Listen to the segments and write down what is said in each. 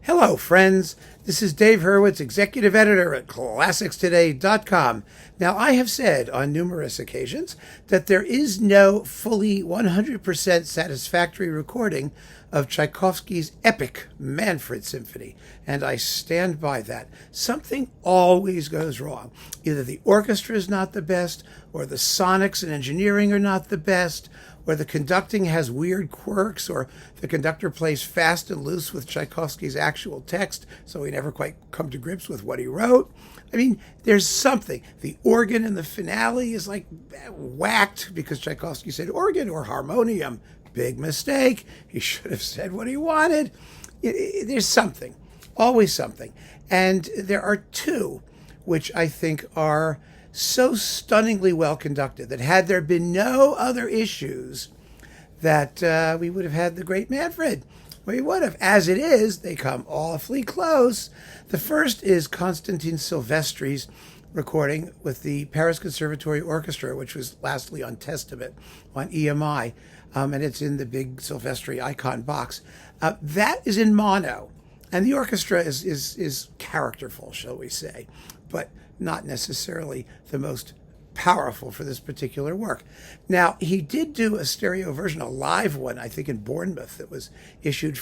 Hello, friends. This is Dave Hurwitz, executive editor at ClassicsToday.com. Now, I have said on numerous occasions that there is no fully 100% satisfactory recording of Tchaikovsky's epic Manfred Symphony, and I stand by that. Something always goes wrong. Either the orchestra is not the best, or the sonics and engineering are not the best, or the conducting has weird quirks, or the conductor plays fast and loose with Tchaikovsky's actual text, so we never quite come to grips with what he wrote. I mean, there's something. The organ in the finale is like whacked because Tchaikovsky said organ or harmonium. Big mistake. He should have said what he wanted. There's something, always something. And there are two which I think are so stunningly well conducted that had there been no other issues, that we would have had the great Manfred. We would have. As it is, they come awfully close. The first is Konstantin Silvestri's recording with the Paris Conservatory Orchestra, which was lastly on Testament on EMI, and it's in the big Silvestri icon box. That is in mono, and the orchestra is characterful, shall we say, but not necessarily the most powerful for this particular work. Now, he did do a stereo version, a live one, I think in Bournemouth, that was issued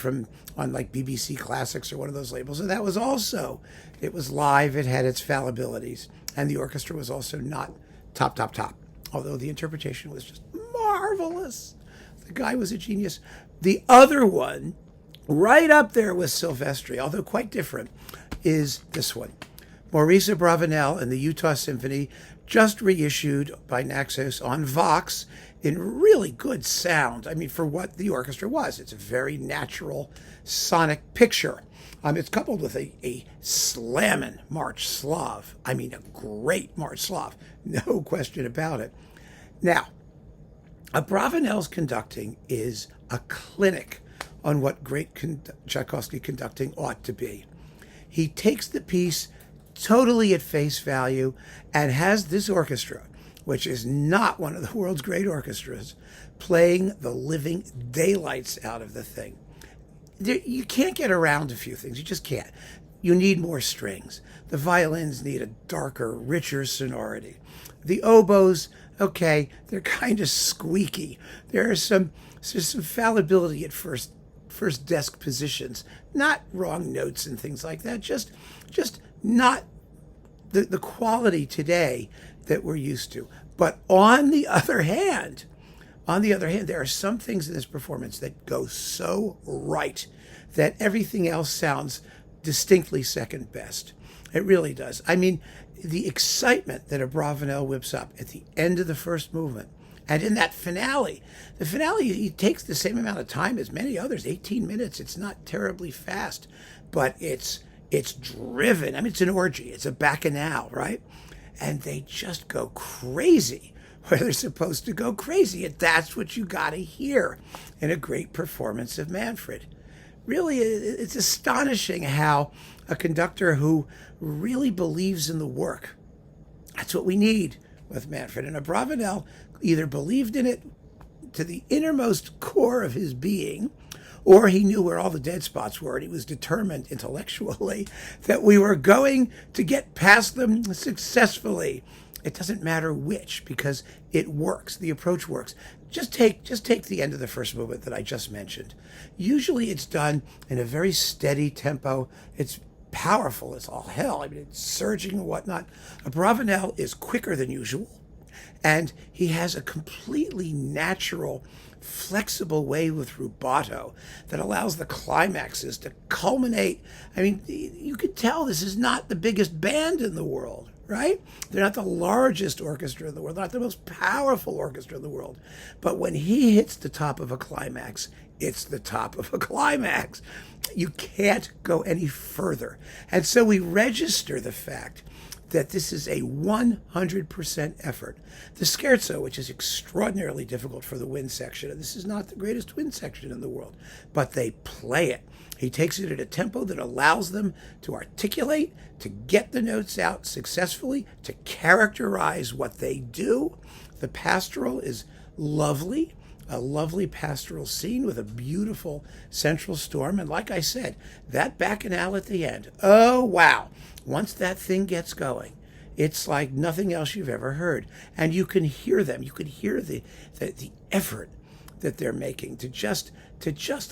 on like BBC Classics or one of those labels. And that was also, it was live, it had its fallibilities, and the orchestra was also not top, although the interpretation was just marvelous. The guy was a genius. The other one, right up there with Silvestri, although quite different, is this one. Maurice Abravanel and the Utah Symphony, just reissued by Naxos on Vox in really good sound. I mean, for what the orchestra was, it's a very natural sonic picture. It's coupled with a slammin' March Slav. I mean, a great March Slav, no question about it. Now, Abravanel's conducting is a clinic on what great Tchaikovsky conducting ought to be. He takes the piece totally at face value and has this orchestra, which is not one of the world's great orchestras, playing the living daylights out of the thing. You can't get around a few things. You just can't. You need more strings. The violins need a darker, richer sonority. The oboes, okay, they're kind of squeaky. There's some fallibility at first desk positions, not wrong notes and things like that, just not the quality today that we're used to. But on the other hand, there are some things in this performance that go so right that everything else sounds distinctly second best. It really does. I mean, the excitement that Abravanel whips up at the end of the first movement, and in that finale, he takes the same amount of time as many others, 18 minutes. It's not terribly fast, but it's driven. I mean, it's an orgy. It's a bacchanal, right? And they just go crazy where they're supposed to go crazy. And that's what you got to hear in a great performance of Manfred. Really, it's astonishing how a conductor who really believes in the work, that's what we need with Manfred. And Abravanel either believed in it to the innermost core of his being, or he knew where all the dead spots were, and he was determined intellectually that we were going to get past them successfully. It doesn't matter which, because it works. The approach works. Just take the end of the first movement that I just mentioned. Usually it's done in a very steady tempo. It's powerful as all hell. I mean, it's surging and whatnot. Abravanel is quicker than usual, and he has a completely natural, flexible way with rubato that allows the climaxes to culminate. I mean, you could tell this is not the biggest band in the world, right? They're not the largest orchestra in the world, not the most powerful orchestra in the world. But when he hits the top of a climax, it's the top of a climax. You can't go any further. And so we register the fact that this is a 100% effort. The scherzo, which is extraordinarily difficult for the wind section, and this is not the greatest wind section in the world, but they play it. He takes it at a tempo that allows them to articulate, to get the notes out successfully, to characterize what they do. The pastoral is lovely. a lovely pastoral scene with a beautiful central storm. And like I said, that bacchanal at the end, oh wow, once that thing gets going, it's like nothing else you've ever heard. And you can hear them. You can hear the effort that they're making to just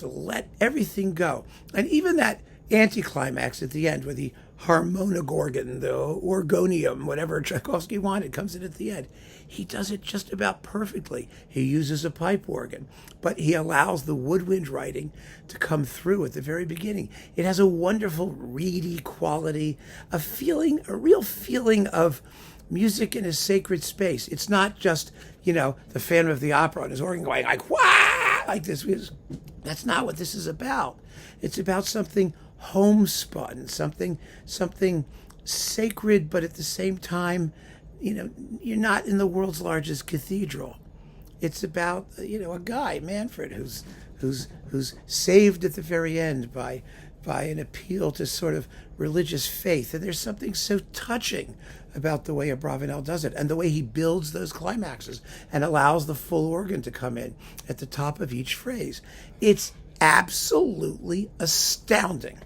let everything go. And even that anticlimax at the end, where the harmonogorgon, the orgonium, whatever Tchaikovsky wanted, comes in at the end. He does it just about perfectly. He uses a pipe organ, but he allows the woodwind writing to come through at the very beginning. It has a wonderful reedy quality, a real feeling of music in a sacred space. It's not just, the Phantom of the Opera and his organ going like, wah, like this. That's not what this is about. It's about something homespun, something sacred, but at the same time, you're not in the world's largest cathedral. It's about, a guy, Manfred, who's saved at the very end by an appeal to sort of religious faith. And there's something so touching about the way Abravanel does it, and the way he builds those climaxes and allows the full organ to come in at the top of each phrase. It's absolutely astounding.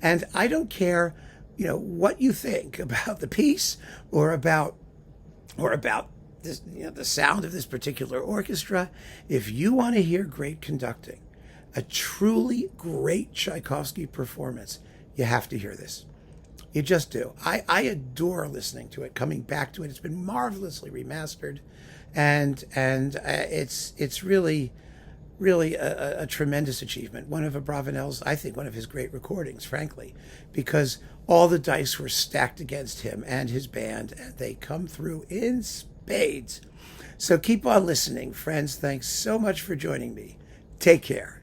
And I don't care, what you think about the piece or about this, the sound of this particular orchestra. If you want to hear great conducting, a truly great Tchaikovsky performance, you have to hear this. You just do. I adore listening to it, coming back to it. It's been marvelously remastered, and it's really a tremendous achievement. One of Abravanel's, I think, one of his great recordings, frankly, because all the dice were stacked against him and his band, and they come through in spades. So keep on listening, friends. Thanks so much for joining me. Take care.